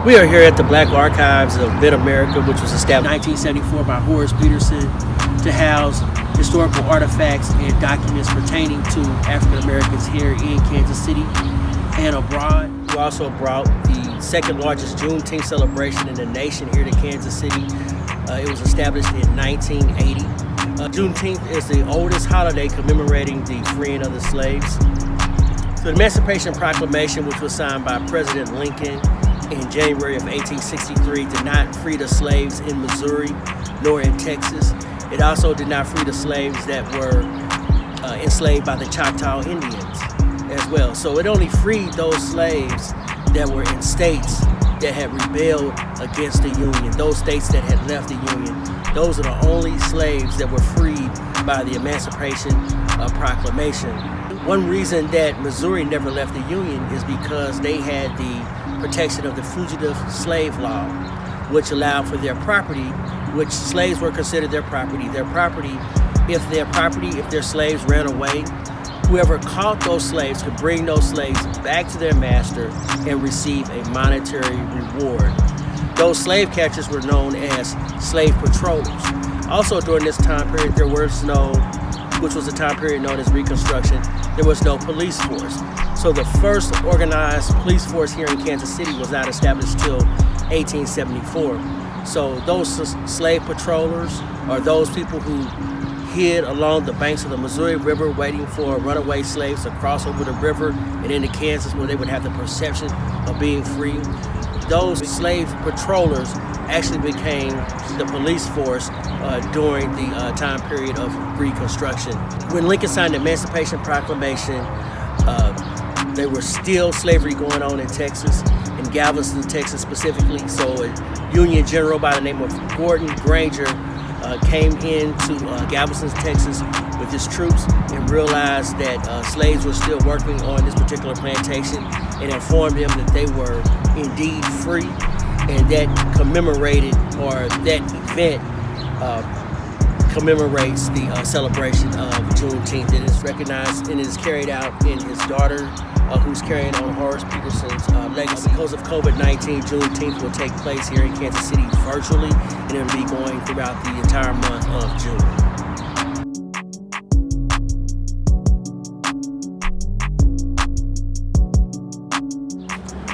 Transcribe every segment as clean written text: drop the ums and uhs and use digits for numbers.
We are here at the Black Archives of Mid-America, which was established in 1974 by Horace Peterson to house historical artifacts and documents pertaining to African Americans here in Kansas City and abroad. We also brought the second largest Juneteenth celebration in the nation here to Kansas City. It was established in 1980. Juneteenth is the oldest holiday commemorating the freeing of the slaves. So the Emancipation Proclamation, which was signed by President Lincoln in January of 1863, did not free the slaves in Missouri nor in Texas. It also did not free the slaves that were enslaved by the Choctaw Indians as well. So it only freed those slaves that were in states that had rebelled against the Union, those states that had left the Union. Those are the only slaves that were freed by the Emancipation Proclamation. One reason that Missouri never left the Union is because they had the protection of the Fugitive Slave Law, which allowed for their property, which slaves were considered their property. If their slaves ran away, whoever caught those slaves could bring those slaves back to their master and receive a monetary reward. Those slave catchers were known as slave patrollers. Also during this time period, which was a time period known as Reconstruction, there was no police force. So the first organized police force here in Kansas City was not established till 1874. So those slave patrollers are those people who hid along the banks of the Missouri River waiting for runaway slaves to cross over the river and into Kansas where they would have the perception of being free. Those slave patrollers actually became the police force during the time period of Reconstruction. When Lincoln signed the Emancipation Proclamation, there was still slavery going on in Texas, in Galveston, Texas specifically. So a Union general by the name of Gordon Granger came into Galveston, Texas with his troops and realized that slaves were still working on this particular plantation and informed them that they were indeed free, and that event commemorates the celebration of Juneteenth. It is recognized and it is carried out in his daughter, who's carrying on Horace Peterson's legacy. Because of COVID-19, Juneteenth will take place here in Kansas City virtually, and it will be going throughout the entire month of June.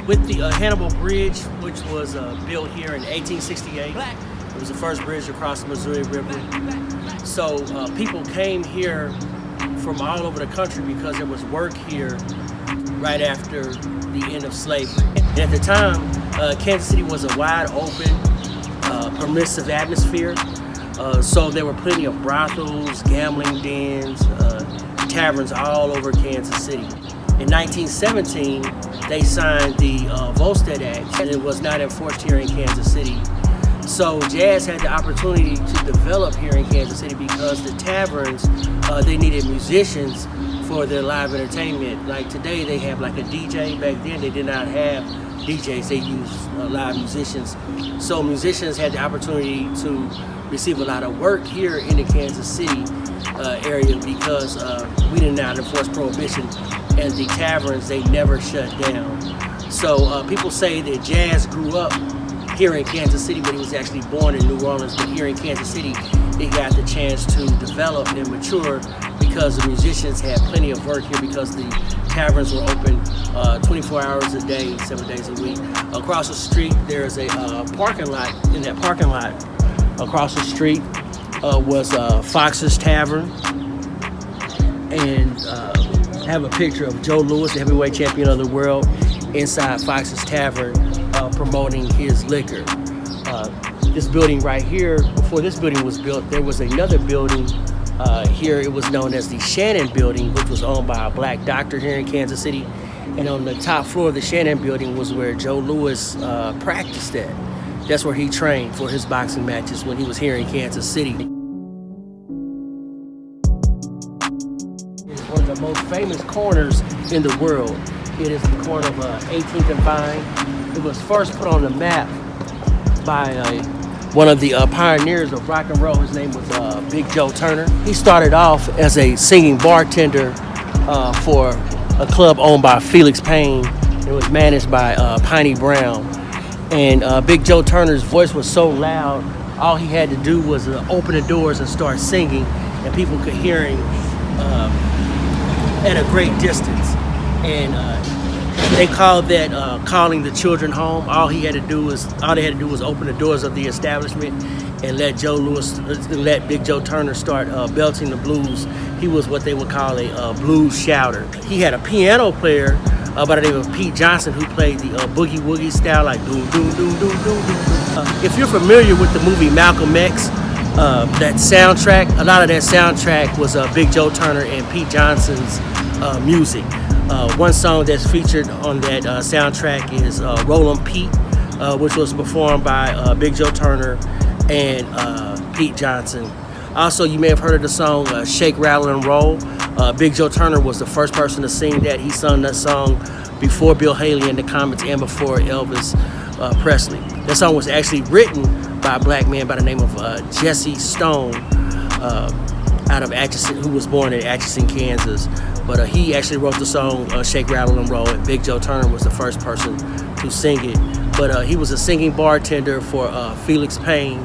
With the Hannibal Bridge, which was built here in 1868, it was the first bridge across the Missouri River. So people came here from all over the country because there was work here right after the end of slavery. And at the time, Kansas City was a wide open, permissive atmosphere. So there were plenty of brothels, gambling dens, taverns all over Kansas City. In 1917, they signed the Volstead Act, and it was not enforced here in Kansas City. So jazz had the opportunity to develop here in Kansas City because the taverns, they needed musicians for their live entertainment. Like today, they have like a DJ. Back then, they did not have DJs. They used live musicians. So musicians had the opportunity to receive a lot of work here in the Kansas City area because we did not enforce prohibition, and the taverns, they never shut down. So people say that jazz grew up here in Kansas City, but he was actually born in New Orleans. But here in Kansas City, he got the chance to develop and mature because the musicians had plenty of work here because the taverns were open 24 hours a day, 7 days a week. Across the street, there's a parking lot. In that parking lot across the street was Fox's Tavern, and have a picture of Joe Louis, the heavyweight champion of the world, inside Fox's Tavern promoting his liquor. This building right here, before this building was built, there was another building here. It was known as the Shannon Building, which was owned by a black doctor here in Kansas City. And on the top floor of the Shannon Building was where Joe Louis practiced at. That's where he trained for his boxing matches when he was here in Kansas City. It's one of the most famous corners in the world. It is the corner of 18th and Vine. It was first put on the map by one of the pioneers of rock and roll. His name was Big Joe Turner. He started off as a singing bartender for a club owned by Felix Payne. It was managed by Piney Brown. And Big Joe Turner's voice was so loud, all he had to do was open the doors and start singing, and people could hear him at a great distance. And they called that calling the children home. All they had to do was open the doors of the establishment and let Big Joe Turner start belting the blues. He was what they would call a blues shouter. He had a piano player by the name of Pete Johnson, who played the boogie woogie style, like doom doom doom doom doom. If you're familiar with the movie Malcolm X, that soundtrack, a lot of that soundtrack was Big Joe Turner and Pete Johnson's music. One song that's featured on that soundtrack is Rollin' Pete, which was performed by Big Joe Turner and Pete Johnson. Also, you may have heard of the song Shake, Rattle, and Roll. Big Joe Turner was the first person to sing that. He sung that song before Bill Haley and the Comets and before Elvis Presley. That song was actually written by a black man by the name of Jesse Stone out of Atchison, who was born in Atchison, Kansas. But he actually wrote the song Shake, Rattle, and Roll, and Big Joe Turner was the first person to sing it. But he was a singing bartender for Felix Payne,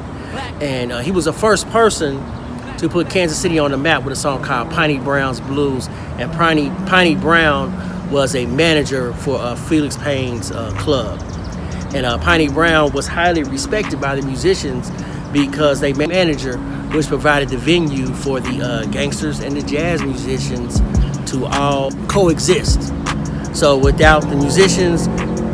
and he was the first person to put Kansas City on the map with a song called Piney Brown's Blues. And Piney Brown was a manager for Felix Payne's club. And Piney Brown was highly respected by the musicians because they manager, which provided the venue for the gangsters and the jazz musicians to all coexist. So without the musicians,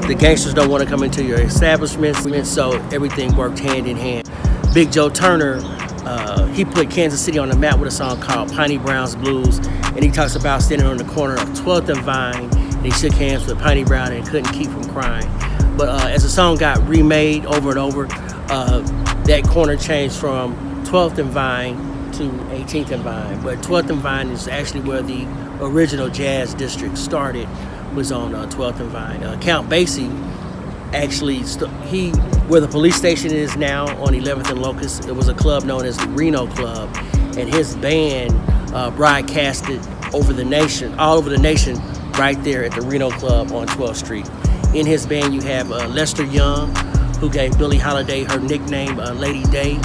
the gangsters don't want to come into your establishments, so everything worked hand in hand. Big Joe Turner, he put Kansas City on the map with a song called Piney Brown's Blues, and he talks about standing on the corner of 12th and Vine, and he shook hands with Piney Brown and couldn't keep from crying. But as the song got remade over and over, that corner changed from 12th and Vine to 18th and Vine. But 12th and Vine is actually where the original jazz district started, was on 12th and Vine. Count Basie actually, where the police station is now on 11th and Locust, it was a club known as the Reno Club, and his band broadcasted all over the nation, right there at the Reno Club on 12th Street. In his band, you have Lester Young, who gave Billie Holiday her nickname, Lady Day,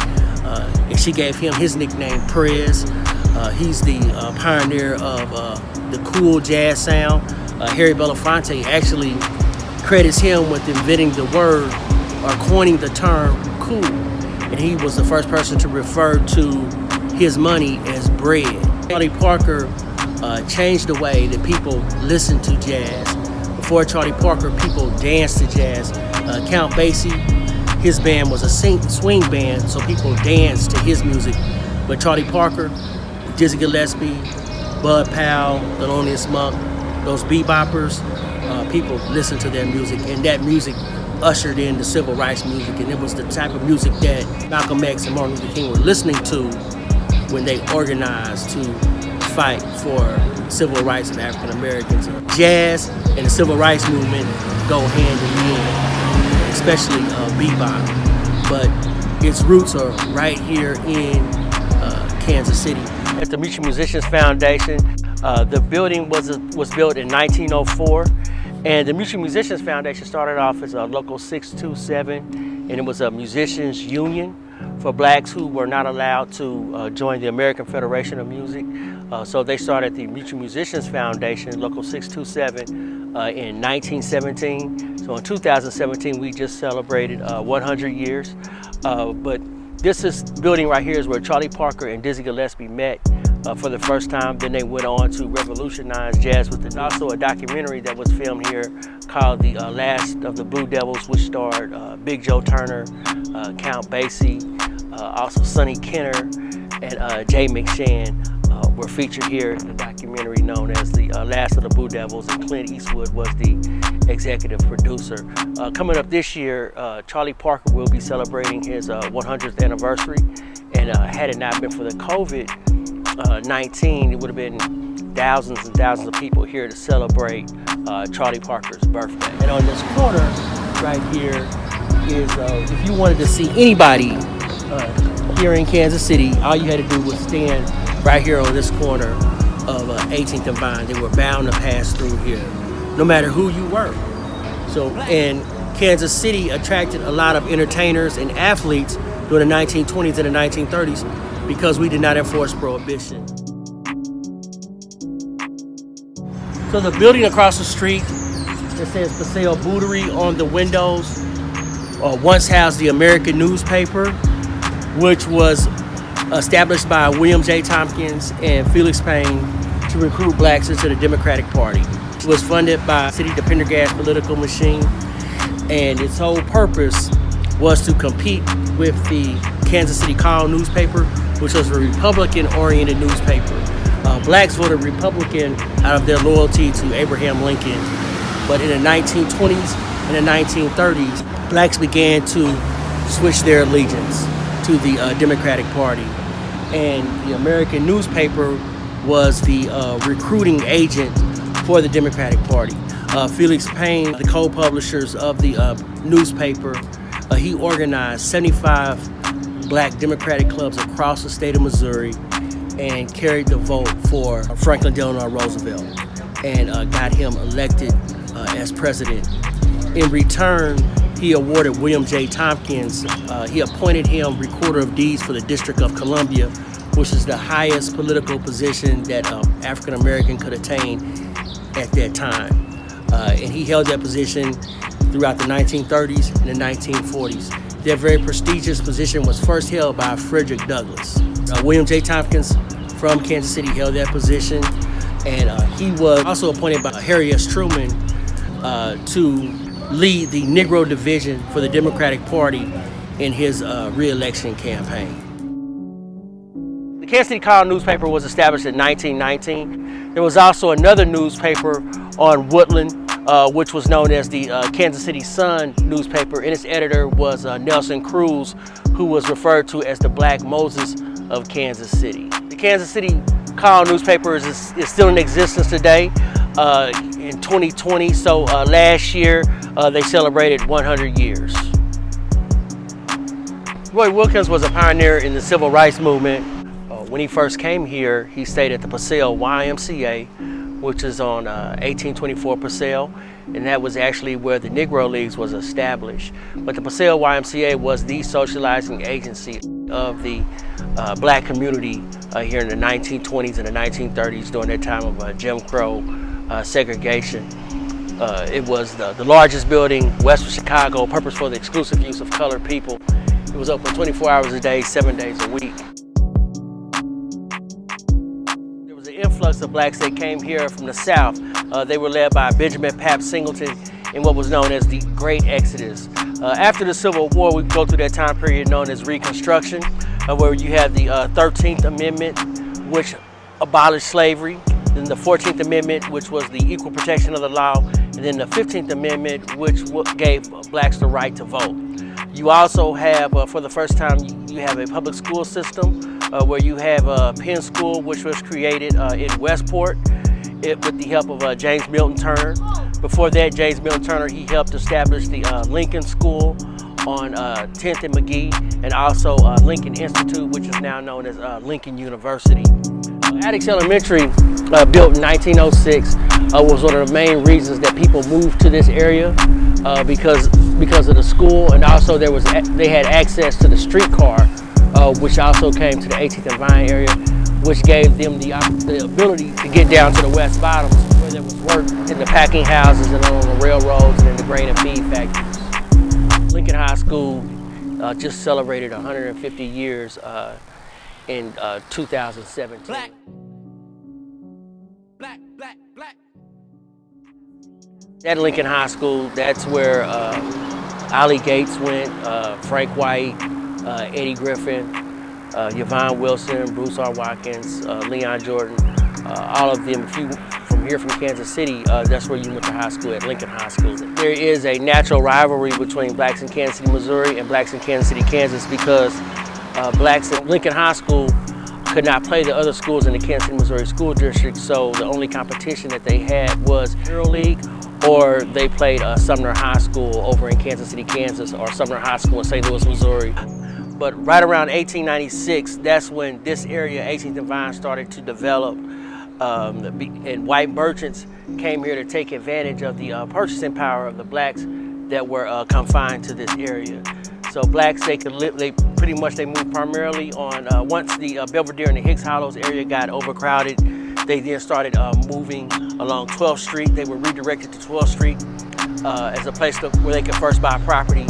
and she gave him his nickname, Prez. He's the pioneer of the cool jazz sound. Harry Belafonte actually credits him with inventing the word or coining the term cool, and he was the first person to refer to his money as bread. Charlie Parker changed the way that people listened to jazz. Before Charlie Parker, people danced to jazz. Count Basie, his band was a swing band, so people danced to his music. But Charlie Parker, Dizzy Gillespie, Bud Powell, Thelonious Monk, those beboppers, people listened to their music, and that music ushered in the civil rights music, and it was the type of music that Malcolm X and Martin Luther King were listening to when they organized to fight for civil rights of African Americans. Jazz and the civil rights movement go hand in hand, especially bebop, but its roots are right here in Kansas City. At the Mutual Musicians Foundation, the building was built in 1904, and the Mutual Musicians Foundation started off as a local 627, and it was a musicians union for blacks who were not allowed to join the American Federation of Music. So they started the Mutual Musicians Foundation, local 627, in 1917. So in 2017, we just celebrated 100 years. But this building right here is where Charlie Parker and Dizzy Gillespie met for the first time. Then they went on to revolutionize jazz with it. Also a documentary that was filmed here called The Last of the Blue Devils, which starred Big Joe Turner, Count Basie, also Sonny Kenner, and Jay McShann were featured here in the documentary known as The Last of the Blue Devils, and Clint Eastwood was the executive producer. Coming up this year, Charlie Parker will be celebrating his 100th anniversary, and had it not been for the COVID-19, it would have been thousands and thousands of people here to celebrate Charlie Parker's birthday. And on this corner right here is, if you wanted to see anybody here in Kansas City, all you had to do was stand right here on this corner of 18th and Vine. They were bound to pass through here, no matter who you were. So, and Kansas City attracted a lot of entertainers and athletes during the 1920s and the 1930s because we did not enforce prohibition. So the building across the street that says Paseo Bouderie on the windows once housed the American newspaper, which was established by William J. Tompkins and Felix Payne to recruit blacks into the Democratic Party. It was funded by City to Pendergast political machine, and its whole purpose was to compete with the Kansas City Call newspaper, which was a Republican-oriented newspaper. Blacks voted Republican out of their loyalty to Abraham Lincoln, but in the 1920s and the 1930s, blacks began to switch their allegiance to the Democratic Party, and the American newspaper was the recruiting agent for the Democratic Party. Felix Payne, the co-publishers of the newspaper, he organized 75 black Democratic clubs across the state of Missouri and carried the vote for Franklin Delano Roosevelt and got him elected as president. In return, he awarded William J. Tompkins, he appointed him Recorder of Deeds for the District of Columbia, which is the highest political position that African American could attain at that time. And he held that position throughout the 1930s and the 1940s. That very prestigious position was first held by Frederick Douglass. William J. Tompkins from Kansas City held that position, and he was also appointed by Harry S. Truman to lead the Negro division for the Democratic Party in his re-election campaign. The Kansas City Call newspaper was established in 1919. There was also another newspaper on Woodland, which was known as the Kansas City Sun newspaper, and its editor was Nelson Cruz, who was referred to as the Black Moses of Kansas City. The Kansas City Call newspaper is still in existence today in 2020, so last year they celebrated 100 years. Roy Wilkins was a pioneer in the civil rights movement. When he first came here, he stayed at the Paseo YMCA, which is on 1824 Paseo, and that was actually where the Negro Leagues was established. But the Paseo YMCA was the socializing agency of the black community here in the 1920s and the 1930s during that time of Jim Crow segregation. It was the largest building west of Chicago, purpose for the exclusive use of colored people. It was open 24 hours a day, 7 days a week. Influx of blacks that came here from the South. They were led by Benjamin Pap Singleton in what was known as the Great Exodus. After the Civil War, we go through that time period known as Reconstruction, where you had the 13th Amendment, which abolished slavery, then the 14th Amendment, which was the equal protection of the law, and then the 15th Amendment, which gave blacks the right to vote. You also have, for the first time, you have a public school system where you have Penn School, which was created in Westport with the help of James Milton Turner. Before that, James Milton Turner, he helped establish the Lincoln School on 10th and McGee, and also Lincoln Institute, which is now known as Lincoln University. Attucks Elementary, built in 1906, was one of the main reasons that people moved to this area because of the school, and also they had access to the streetcar, which also came to the 18th and Vine area, which gave them the ability to get down to the West Bottoms, where there was work in the packing houses and on the railroads and in the grain and feed factories. Lincoln High School just celebrated 150 years in 2017. Black. At Lincoln High School, that's where Ollie Gates went, Frank White, Eddie Griffin, Yvonne Wilson, Bruce R. Watkins, Leon Jordan, all of them. If you from here from Kansas City, that's where you went to high school, at Lincoln High School. There is a natural rivalry between blacks in Kansas City, Missouri and blacks in Kansas City, Kansas, because blacks at Lincoln High School could not play the other schools in the Kansas City, Missouri School District, so the only competition that they had was EuroLeague, or they played Sumner High School over in Kansas City, Kansas, or Sumner High School in St. Louis, Missouri. But right around 1896, that's when this area, 18th and Vine, started to develop, and white merchants came here to take advantage of the purchasing power of the blacks that were confined to this area. So blacks, they could live, they moved primarily on, once the Belvedere and the Hicks Hollows area got overcrowded, they then started moving along 12th Street. They were redirected to 12th Street as a place where they could first buy property.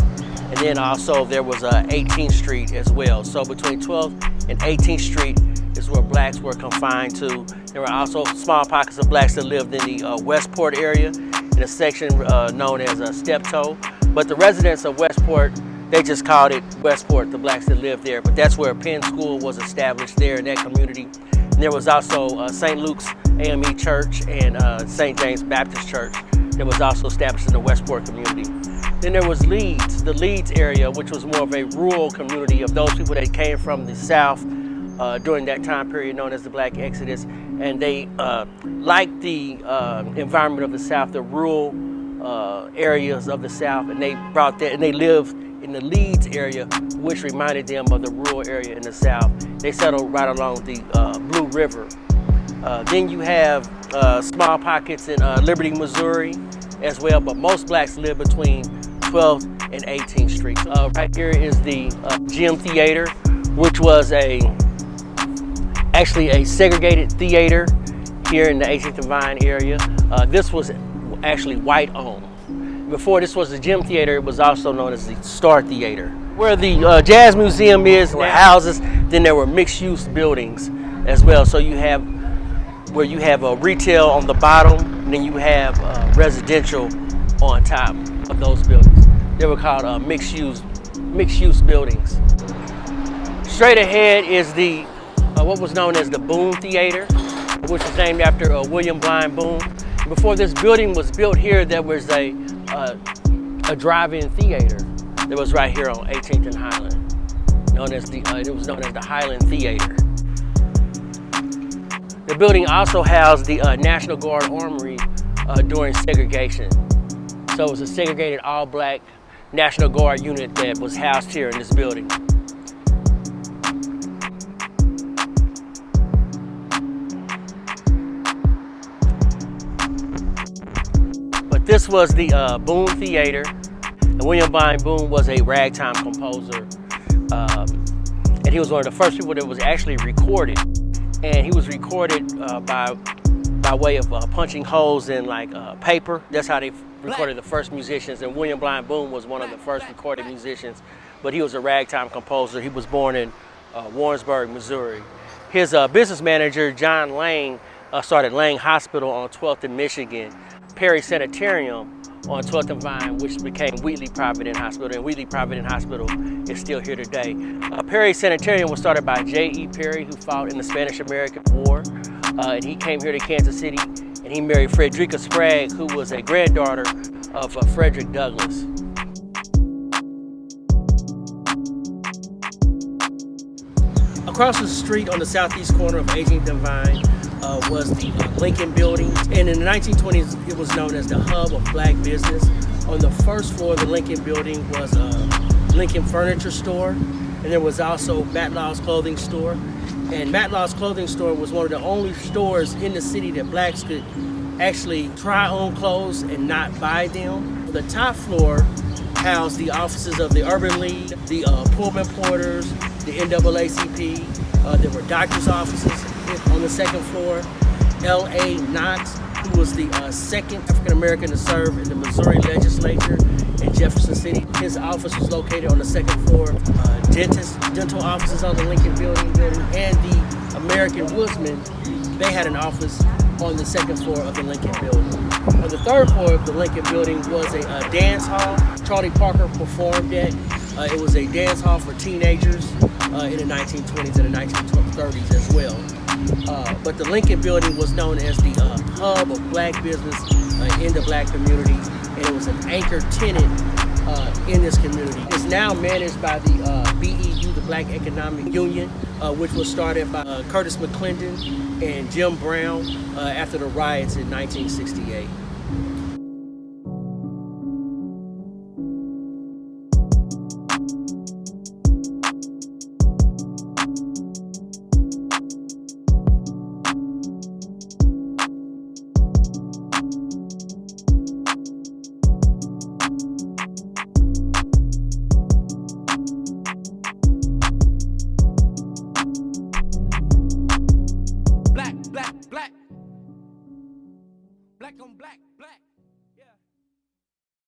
And then also there was 18th Street as well. So between 12th and 18th Street is where blacks were confined to. There were also small pockets of blacks that lived in the Westport area in a section known as Steptoe. But the residents of Westport, they just called it Westport, the blacks that lived there. But that's where Penn School was established there in that community. And there was also St. Luke's AME Church and St. James Baptist Church that was also established in the Westport community. Then there was Leeds, the Leeds area, which was more of a rural community of those people that came from the South during that time period known as the Black Exodus. And they liked the environment of the South, the rural areas of the South, and they brought that, and they lived in the Leeds area, which reminded them of the rural area in the South. They settled right along the Blue River. Then you have small pockets in Liberty, Missouri as well, but most blacks live between 12th and 18th Street. Right here is the Gym Theater, which was actually a segregated theater here in the 18th and Vine area. This was actually white owned. Before this was the Gym Theater, it was also known as the Star Theater. Where the Jazz Museum is, were houses, then there were mixed-use buildings as well. So you have where you have retail on the bottom, and then you have residential on top of those buildings. They were called mixed-use buildings. Straight ahead is the what was known as the Boone Theater, which was named after William Blind Boone. Before this building was built here, there was a drive-in theater that was right here on 18th and Highland, it was known as the Highland Theater. The building also housed the National Guard Armory during segregation. So it was a segregated all-black National Guard unit that was housed here in this building. But this was the Boone Theater, and William Blind Boone was a ragtime composer, and he was one of the first people that was actually recorded. And he was recorded by way of punching holes in paper. That's how they recorded the first musicians. And William Blind Boone was one of the first recorded musicians. But he was a ragtime composer. He was born in Warrensburg, Missouri. His business manager, John Lang, started Lang Hospital on 12th and Michigan, Perry Sanitarium on 12th and Vine, which became Wheatley Provident Hospital, and Wheatley Provident Hospital is still here today. Perry Sanitarium was started by J.E. Perry, who fought in the Spanish-American War, and he came here to Kansas City, and he married Frederica Sprague, who was a granddaughter of Frederick Douglass. Across the street on the southeast corner of 18th and Vine was the Lincoln Building, and in the 1920s it was known as the hub of black business. On the first floor of the Lincoln Building was a Lincoln Furniture Store, and there was also Matlaw's Clothing Store. And Matlaw's Clothing Store was one of the only stores in the city that blacks could actually try on clothes and not buy them. The top floor housed the offices of the Urban League, the Pullman Porters, the NAACP. There were doctors' offices on the second floor. L.A. Knox, who was the second African-American to serve in the Missouri legislature in Jefferson City. His office was located on the second floor. Dental offices on the Lincoln Building, and the American Woodsman, they had an office on the second floor of the Lincoln Building. On the third floor of the Lincoln Building was a dance hall. Charlie Parker performed at. It was a dance hall for teenagers in the 1920s and the 1930s as well. But the Lincoln Building was known as the hub of black business in the black community, and it was an anchor tenant in this community. It's now managed by the BEU, the Black Economic Union, which was started by Curtis McClendon and Jim Brown after the riots in 1968.